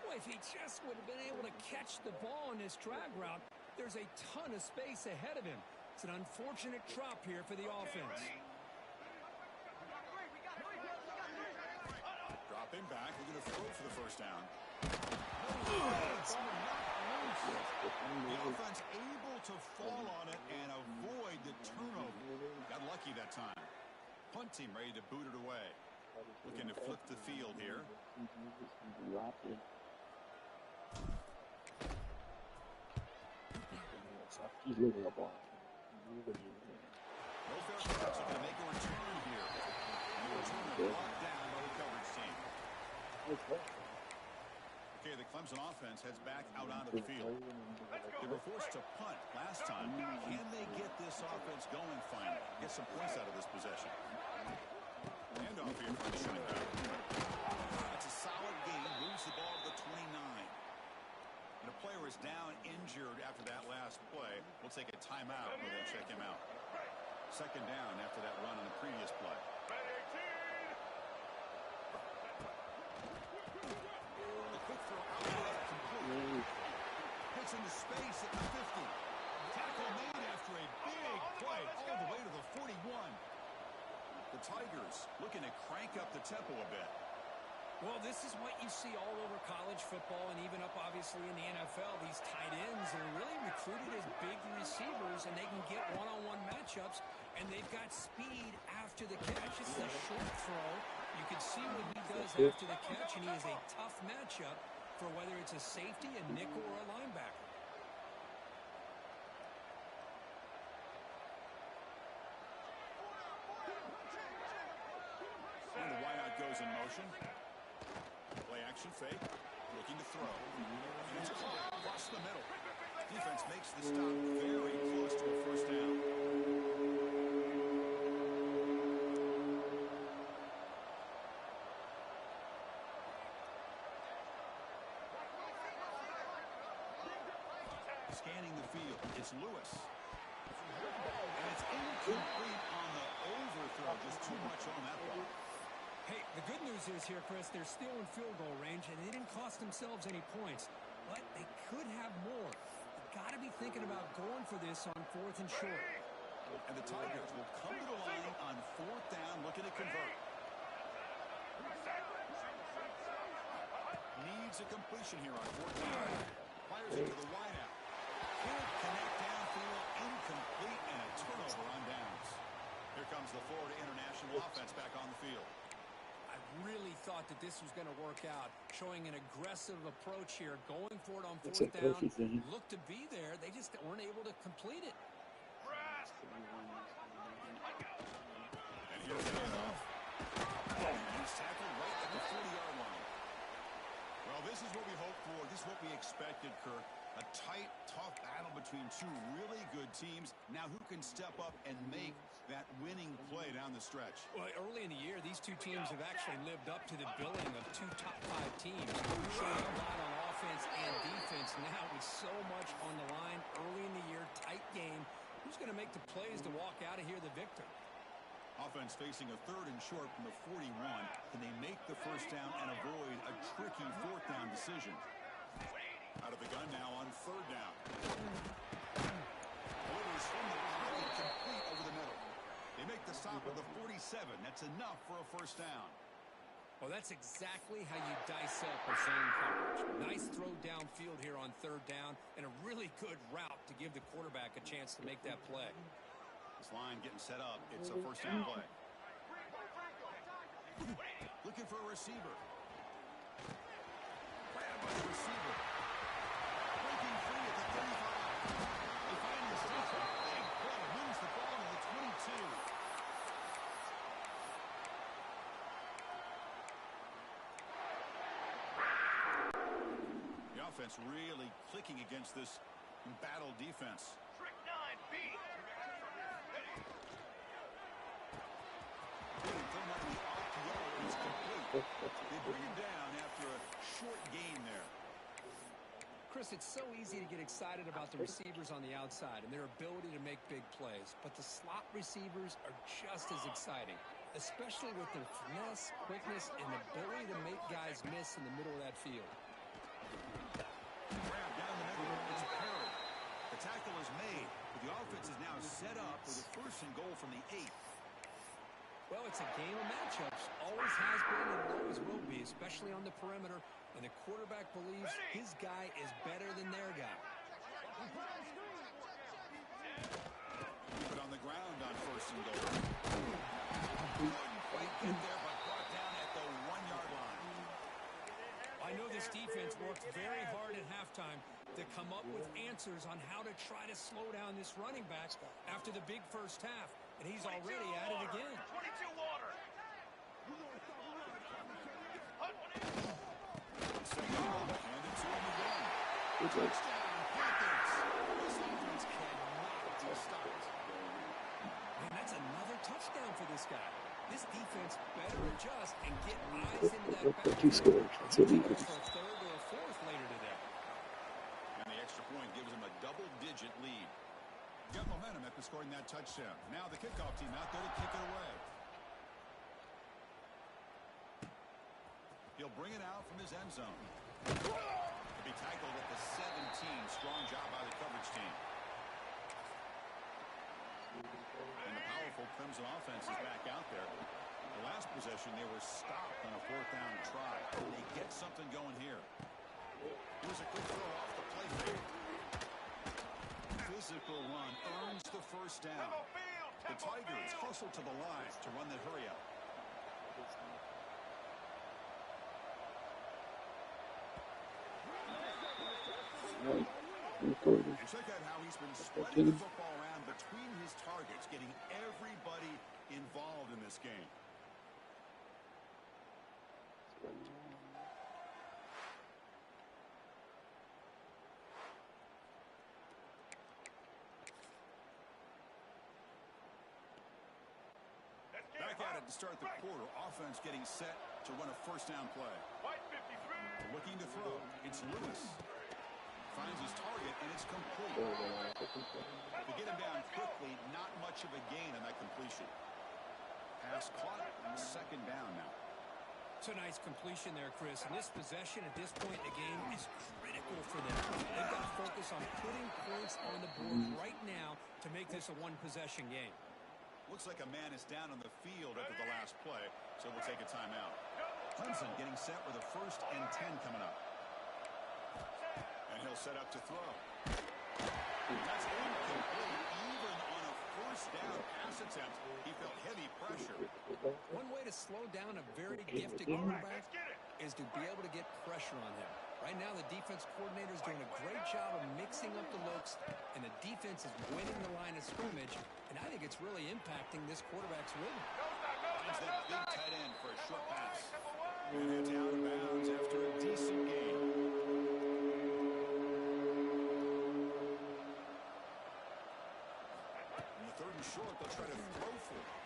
Well, if he just would have been able to catch the ball in this drag route, there's a ton of space ahead of him. It's an unfortunate drop here for the offense. Dropping back, we're going to throw for the first down. The offense able to fall on it and avoid the turnover. Got lucky that time. Punt team ready to boot it away. Looking to flip the field here. No fair catch. Going to make a return here. And the return blocked down by the coverage team. Okay, the Clemson offense heads back out onto the field. They were forced to punt last time. Can they get this offense going finally? Get some points out of this possession. Handoff here for the running back. That's a solid gain. Moves the ball to the 29. And a player is down injured after that last play. We'll take a timeout and then check him out. Second down after that run on the previous play. The quick throw out left complete. Hits into space at the 50. Tackle made after a big play all the way to the 41. The Tigers looking to crank up the tempo a bit. Well, this is what you see all over college football and even up, obviously, in the NFL. These tight ends are really recruited as big receivers, and they can get one-on-one matchups, and they've got speed after the catch. This is a short throw. You can see what he does after the catch, and he is a tough matchup for whether it's a safety, a nickel, or a linebacker. And the wideout goes in motion. Play action fake. Looking to throw. And it's caught across the middle. Defense makes the stop very close to a first down. Scanning the field. It's Lewis. And it's incomplete on the overthrow. Just too much on that ball. Hey, the good news is here, Chris, they're still in field goal range, and they didn't cost themselves any points. But they could have more. You've got to be thinking about going for this on 4th and short. And the Tigers will come to the line on 4th down, looking to convert. Needs a completion here on 4th down. Fires into the wideout. Can't connect downfield, incomplete, and a turnover on downs. Here comes the Florida International offense back on the field. I really thought that this was going to work out, showing an aggressive approach here, going for it on 4th down. Looked to be there. They just weren't able to complete it. And here's the handoff. He's tackled right at the 40-yard line. Well, this is what we hoped for. This is what we expected, Kirk. A tight, tough battle between two really good teams. Now who can step up and make that winning play down the stretch? Well, early in the year, these two teams have actually lived up to the billing of two top 5 teams. Showing a lot on offense and defense. Now with so much on the line early in the year, tight game. Who's going to make the plays to walk out of here the victor? Offense facing a 3rd and short from the 41. Can they make the first down and avoid a tricky 4th down decision? Out of the gun now on 3rd down. Delivers from the pocket, complete over the middle. They make the stop at the 47. That's enough for a first down. Well, that's exactly how you dice up a zone coverage. Nice throw downfield here on 3rd down, and a really good route to give the quarterback a chance to make that play. This line getting set up. It's a first down play. Looking for a receiver. Grabbed by the receiver. Breaking free at the 35. They find the station. Big play. Moves the ball to the 22. offense really clicking against this embattled defense. Trick 9, beat. They bring him down after a short gain there. Chris, it's so easy to get excited about the receivers on the outside and their ability to make big plays, but the slot receivers are just as exciting, especially with their finesse, quickness, and ability to make guys miss in the middle of that field. Grab down the middle. It's Perry. The tackle is made, but the offense is now set up with a 1st and goal from the 8. Well, it's a game of matchups. Always has been and always will be, especially on the perimeter. And the quarterback believes his guy is better than their guy. Put on the ground on 1st and goal. Couldn't quite get there, but brought down at the 1-yard line. I know this defense worked very hard at halftime to come up with answers on how to try to slow down this running back after the big first half. And he's already at it again. 22 water. And that's another touchdown for this guy. This defense better adjust and get eyes into that back. Two scores. That's illegal. For a 3rd or a 4th later today. And the extra point gives him a double-digit lead. Got momentum after scoring that touchdown. Now the kickoff team out there to kick it away. He'll bring it out from his end zone. He'll be tackled at the 17. Strong job by the coverage team. And the powerful Clemson offense is back out there. The last possession, they were stopped on a 4th down try. And they get something going here. Here's a quick throw off the play fake. Physical run earns the 1st down. The Tigers hustle to the line to run the hurry up. And check out how he's been spreading the football around between his targets, getting everybody involved in this game. Back at it to start the quarter. Offense getting set to run a 1st down play. Looking to throw. It's Lewis. Finds his target, and it's complete. To get him down quickly, not much of a gain on that completion. Pass caught, 2nd down now. It's a nice completion there, Chris. And this possession at this point in the game is critical for them. They've got to focus on putting points on the board right now to make this a 1-possession game. Looks like a man is down on the field after the last play, so we'll take a timeout. Clemson getting set with a 1st and 10 coming up. And he'll set up to throw. That's incomplete. Even on a 1st down pass attempt, he felt heavy pressure. One way to slow down a very gifted quarterback is to be able to get pressure on him. Right now, the defense coordinator is doing a great job of mixing up the looks, and the defense is winning the line of scrimmage, and I think it's really impacting this quarterback's rhythm. Finds that big tight end for a short pass. And it's out of bounds after a decent game. In the 3rd and short, they'll try to throw for it.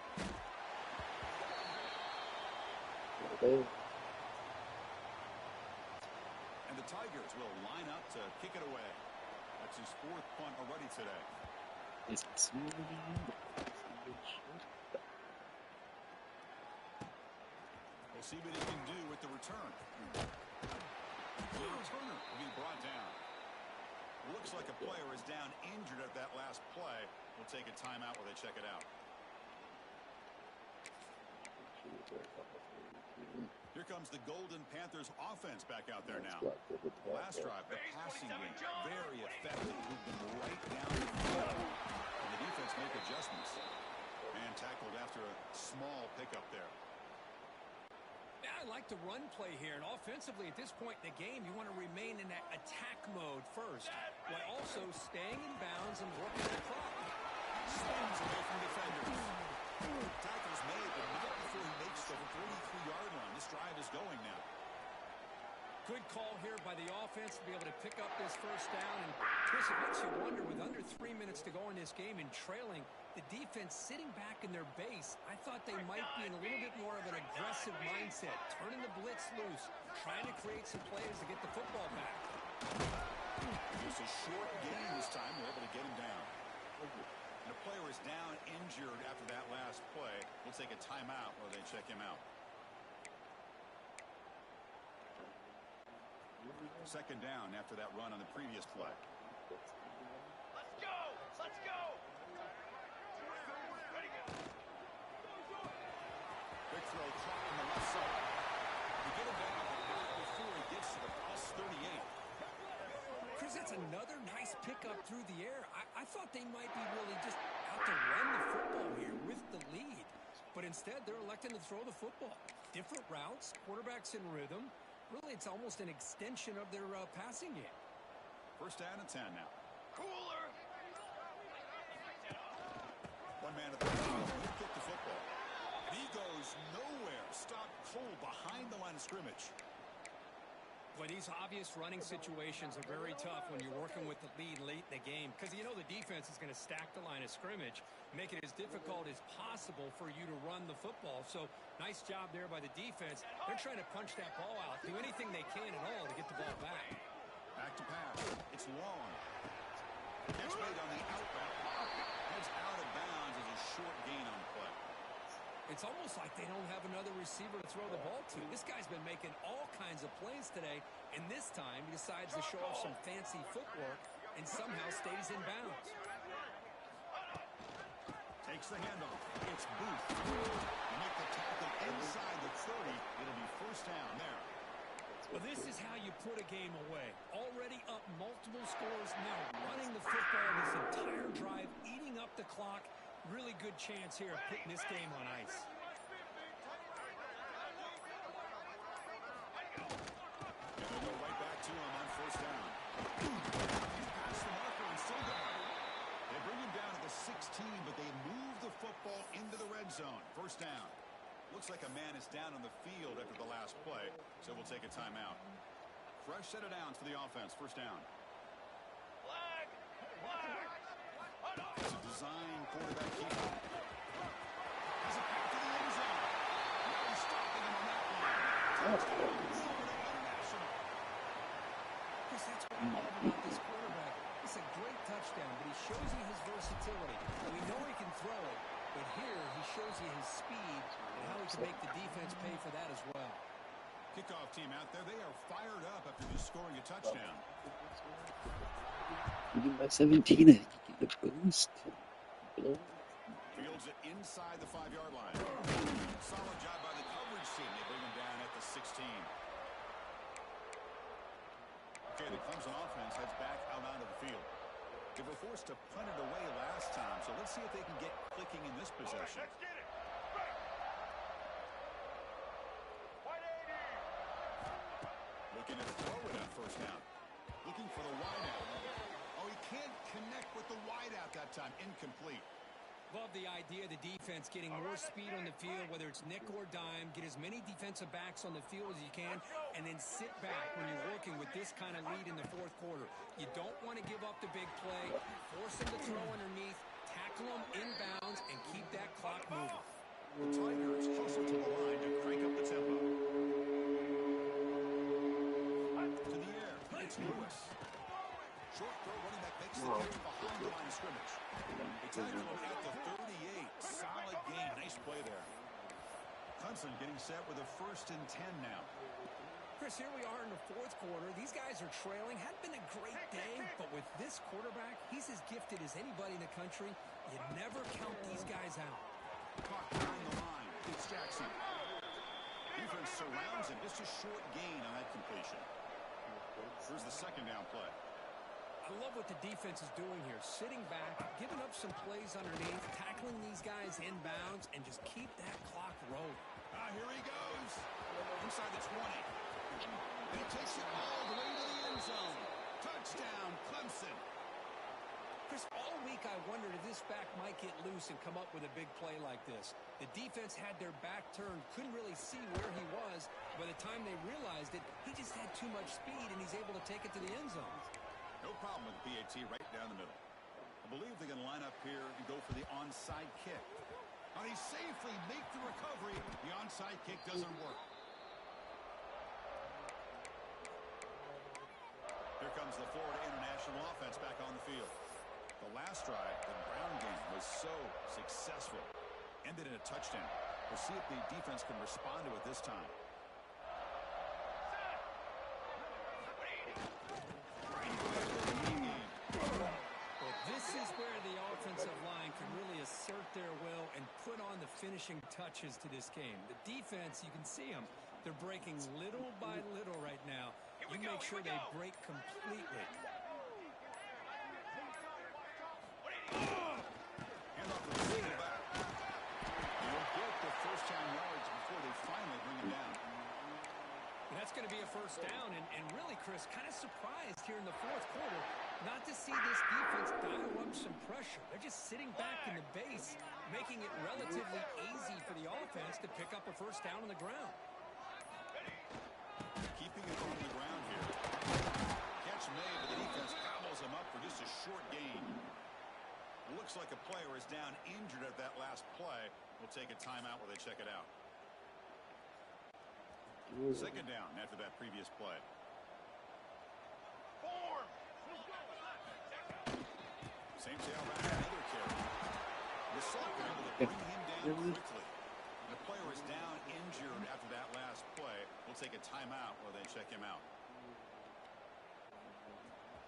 And the Tigers will line up to kick it away. That's his 4th punt already today. Is it We'll see what he can do with the return. The returner will be brought down. Looks like a player is down injured at that last play. We'll take a timeout while they check it out. Here comes the Golden Panthers offense back out there now. Last drive, the passing game, very effective. Moved them right down the field. And the defense make adjustments. Man tackled after a small pickup there. Yeah, I like the run play here, and offensively at this point in the game, you want to remain in that attack mode first, while also staying in bounds and working the clock. Swings away from defenders. Tackle's made, but not before he makes the 43-yard line. This drive is going now. Good call here by the offense to be able to pick up this first down. And Chris, it makes you wonder, with under 3 minutes to go in this game and trailing, the defense sitting back in their base, I thought they might be in a little bit more of an aggressive mindset, turning the blitz loose, trying to create some plays to get the football back. Just a short gain this time. They're able to get him down. And the player is down injured after that last play. We'll take a timeout while they check him out. Second down after that run on the previous play. Let's go! Let's go! Ready, go! Quick throw caught on the left side. We get him down before he gets to the plus 38. Chris, that's another nice pickup through the air. I thought they might be really just out to run the football here with the lead. But instead, they're electing to throw the football. Different routes, quarterback's in rhythm. Really, it's almost an extension of their passing game. First down and 10 now. Cooler! One man at the field. He'll kick the football. And he goes nowhere. Stopped cold behind the line of scrimmage. Well, these obvious running situations are very tough when you're working with the lead late in the game, because you know the defense is going to stack the line of scrimmage, make it as difficult as possible for you to run the football. So nice job there by the defense. They're trying to punch that ball out, do anything they can at all to get the ball back. Back to pass. It's long. Catch made on the out route. Heads out of bounds as a short gain on the play. It's almost like they don't have another receiver to throw the ball to. This guy's been making all kinds of plays today, and this time he decides to show off some fancy footwork and somehow stays in bounds. Takes the handoff. It's Booth. You make the tackle inside the 30. It'll be first down there. Well, this is how you put a game away. Already up multiple scores, now running the football this entire drive, eating up the clock. Really good chance here of putting this game on ice. And they'll go right back to him on first down. Past the marker and still going. They bring him down at the 16, but they move the football into the red zone. First down. Looks like a man is down on the field after the last play, so we'll take a timeout. Fresh set of downs for the offense. First down. Flag! Flag! It's a design quarterback keeper. Has it back to the end zone. No stopping him on that one. Chris, that's what I love about this quarterback. It's a great touchdown, but he shows you his versatility. We know he can throw it, but here he shows you his speed and how he can make the defense pay for that as well. Kickoff team out there. They are fired up after just scoring a touchdown. Leading by 17, I think you get a boost. Fields it inside the 5-yard line. Solid job by the coverage team. They bring him down at the 16. Okay, the Clemson offense heads back out onto the field. They were forced to punt it away last time, so let's see if they can get clicking in this possession. Let's get it! Wide 80! Looking to throw it on first down. Looking for the wideout. Oh, he can't connect with the wideout that time. Incomplete. Love the idea of the defense getting more speed on the field, whether it's nickel or dime, get as many defensive backs on the field as you can, and then sit back when you're working with this kind of lead in the fourth quarter. You don't want to give up the big play, force them to throw underneath, tackle them inbounds, and keep that clock moving. The Tigers closer to the line to crank up the tempo. To the air, it's Lewis. Short throw running back makes the catch behind the line of scrimmage. They tackle him at the 38. Solid gain. Nice play there. Clemson getting set with a 1st and 10 now. Chris, here we are in the fourth quarter. These guys are trailing. Hadn't been a great day, but with this quarterback, he's as gifted as anybody in the country. You never count these guys out. Caught behind the line. It's Jackson. Defense surrounds him. Just a short gain on that completion. Here's the second down play. I love what the defense is doing here. Sitting back, giving up some plays underneath, tackling these guys inbounds, and just keep that clock rolling. Here he goes. Inside the 20. He takes it all the way to the end zone. Touchdown, Clemson. Chris, all week I wondered if this back might get loose and come up with a big play like this. The defense had their back turned, couldn't really see where he was. By the time they realized it, he just had too much speed, and he's able to take it to the end zone. No problem with the PAT right down the middle. I believe they're going to line up here and go for the onside kick. Now he safely make the recovery. The onside kick doesn't work. Here comes the Florida International offense back on the field. The last drive, the Brown game, was so successful. Ended in a touchdown. We'll see if the defense can respond to it this time. Well, this is where the offensive line can really assert their will and put on the finishing touches to this game. The defense, you can see them. They're breaking little by little right now. You make sure they break completely. Hand off the receiver back. They'll get the first down yards before they finally bring him down. And that's going to be a first down. And really, Chris, kind of surprised here in the fourth quarter not to see this defense dial up some pressure. They're just sitting back in the base, making it relatively easy for the offense to pick up a first down on the ground. Keeping it on the ground here. Catch made, but the defense gobbles him up for just a short gain. Looks like a player is down injured at that last play. We'll take a timeout while they check it out. Second down after that previous play. Form. Same tailback, another carry. The Sock are able to bring him down quickly. The player is down injured after that last play. We'll take a timeout while they check him out.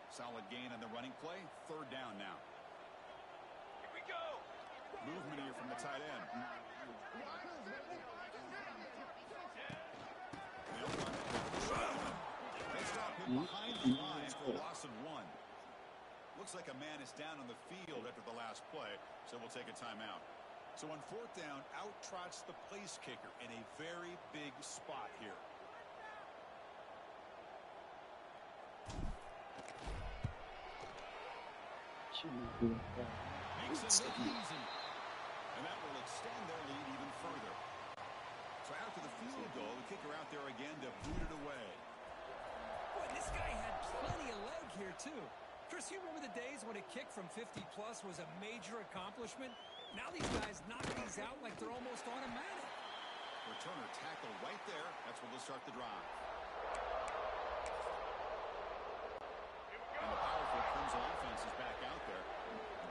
Solid gain on the running play. Third down now. Here we go. Movement here from the tight end. They stop him behind the line for a loss of 1. Looks like a man is down on the field after the last play, so we'll take a timeout. So on fourth down, out trots the place kicker in a very big spot here. Makes it look easy. And that will extend their lead even further. So after the field goal, the kicker out there again to boot it away. Boy, this guy had plenty of leg here, too. Chris, you remember the days when a kick from 50-plus was a major accomplishment? Now these guys knock these out like they're almost automatic. Returner tackle right there. That's where they'll start the drive. And the powerful Clemson offense is back out there.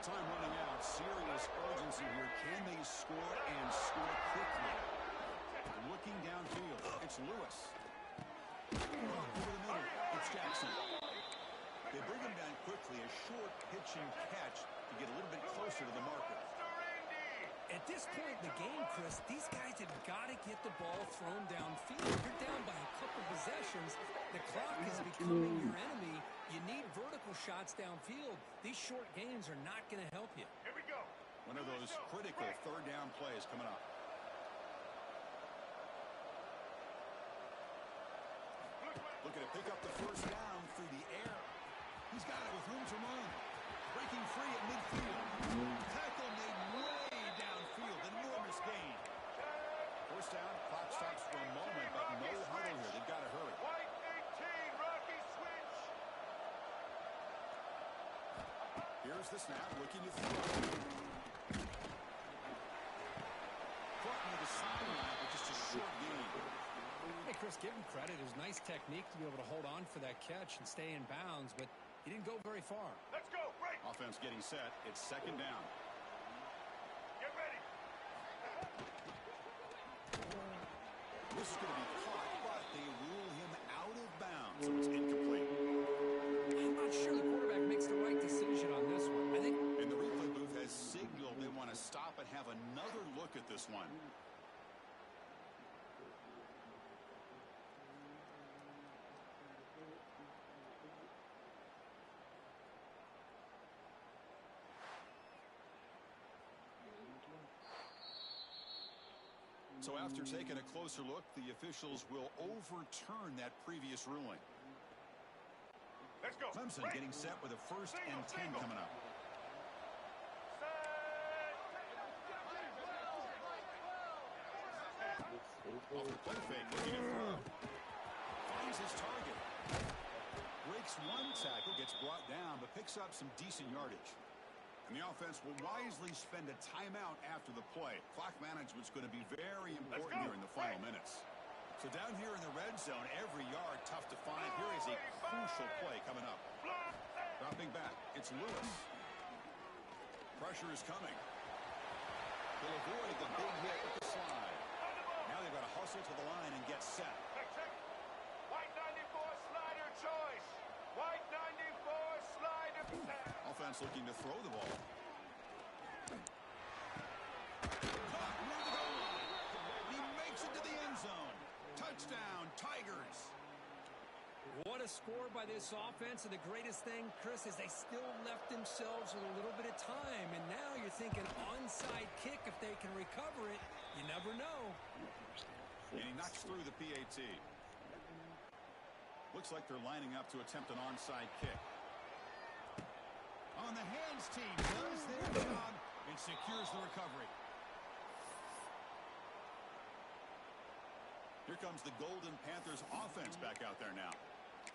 The time running out. Serious urgency here. Can they score and score quickly? Looking downfield. It's Lewis. Over the middle. It's Jackson. They bring him down quickly. A short pitching catch to get a little bit closer to the marker. At this point in the game, Chris, these guys have got to get the ball thrown downfield. You're down by a couple possessions. The clock is becoming your enemy. You need vertical shots downfield. These short games are not going to help you. Here we go. One of those critical third down plays coming up. Looking to pick up the first down through the air. He's got it with room to run. Breaking free at midfield. Tackle made way downfield. Enormous gain. First down. Clock stops for a moment, but no huddle here. They've got to hurry. White 18, Rocky switch. Here's the snap. Looking to throw. Caught near the sideline with just a short gain. Hey, Chris, give him credit. It was nice technique to be able to hold on for that catch and stay in bounds, but he didn't go very far. Let's go. Break. Offense getting set. It's second down. Get ready. This is going to be caught, but they rule him out of bounds, so it's incomplete. I'm not sure the quarterback makes the right decision on this one. I think. And the replay booth has signaled they want to stop and have another look at this one. So after taking a closer look, the officials will overturn that previous ruling. Let's go. Clemson getting set with a 1st and 10 coming up. Off the play fake, looking to throw. Finds his target. Breaks one tackle, gets brought down, but picks up some decent yardage. And the offense will wisely spend a timeout after the play. Clock management's going to be very important here in the final minutes. So down here in the red zone, every yard tough to find. Here is a crucial play coming up. Dropping back, it's Lewis. Pressure is coming. He'll avoid the big hit with the slide. Now they've got to hustle to the line and get set. White 94 slider choice. White 94 slider. Offense looking to throw the ball. Caught near the goal line. He makes it to the end zone. Touchdown, Tigers. What a score by this offense, and the greatest thing, Chris, is they still left themselves with a little bit of time, and now you're thinking onside kick if they can recover it. You never know. And he knocks through the PAT. Looks like they're lining up to attempt an onside kick. On the hands team does their job and secures the recovery. Here comes the Golden Panthers offense back out there now.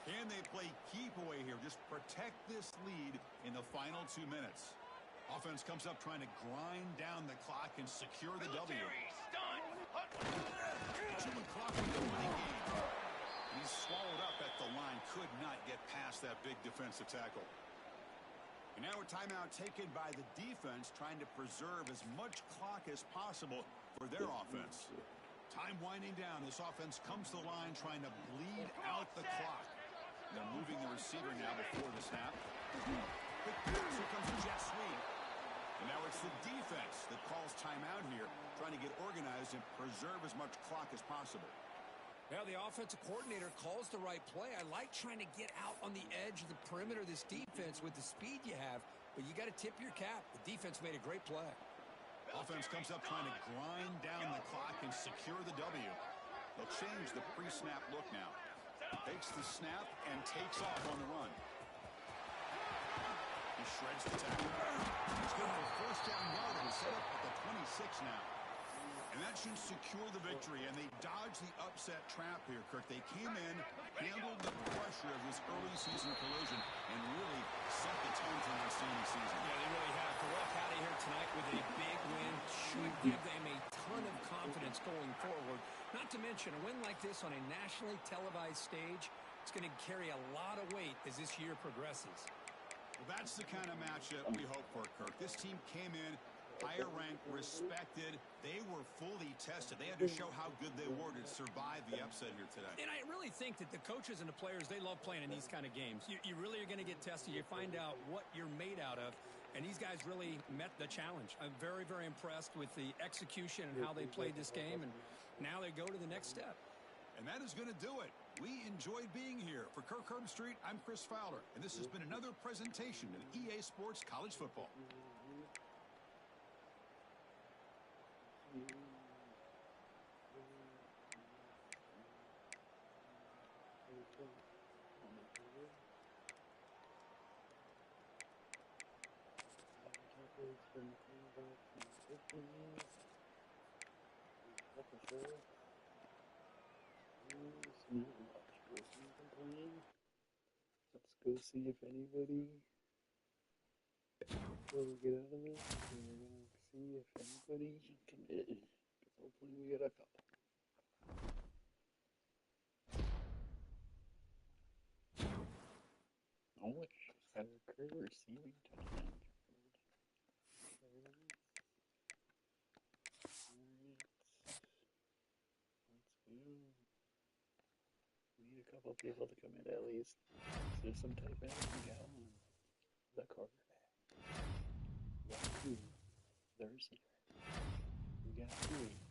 Can they play keep away here? Just protect this lead in the final 2 minutes. Offense comes up trying to grind down the clock and secure the W. Chewing clock with the running game. He's swallowed up at the line. Could not get past that big defensive tackle. And now a timeout taken by the defense trying to preserve as much clock as possible for their offense. Time winding down. This offense comes to the line trying to bleed out the clock. They're moving the receiver now before the snap. Here comes a jet sweep. And now it's the defense that calls timeout here, trying to get organized and preserve as much clock as possible. Yeah, the offensive coordinator calls the right play. I like trying to get out on the edge of the perimeter of this defense with the speed you have, but you got to tip your cap. The defense made a great play. Offense comes up trying to grind down the clock and secure the W. They'll change the pre-snap look now. Takes the snap and takes off on the run. He shreds the tackle. He's going for first down yardage, set up at the 26 now. And that should secure the victory, and they dodged the upset trap here, Kirk. They came in, handled the pressure of this early season collision, and really set the tone for an outstanding season. Yeah, they really have. To walk out of here tonight with a big win should give them a ton of confidence going forward. Not to mention, a win like this on a nationally televised stage, it's going to carry a lot of weight as this year progresses. Well, that's the kind of matchup we hope for, Kirk. This team came in higher ranked, respected. They were fully tested. They had to show how good they were to survive the upset here today. And I really think that the coaches and the players, they love playing in these kind of games. You really are going to get tested. You find out what you're made out of. And these guys really met the challenge. I'm very, very impressed with the execution and how they played this game. And now they go to the next step. And that is going to do it. We enjoyed being here. For Kirk Herbstreit, I'm Chris Fowler. And this has been another presentation of EA Sports College Football. Let's go see if anybody, before we get out of this, we're going to see if anybody committed. Hopefully we get a couple. Which had a career receiving touchdown. We need a couple of people to commit at least. There's some type of anything out on the quarterback. We got two. The receiver. We got three.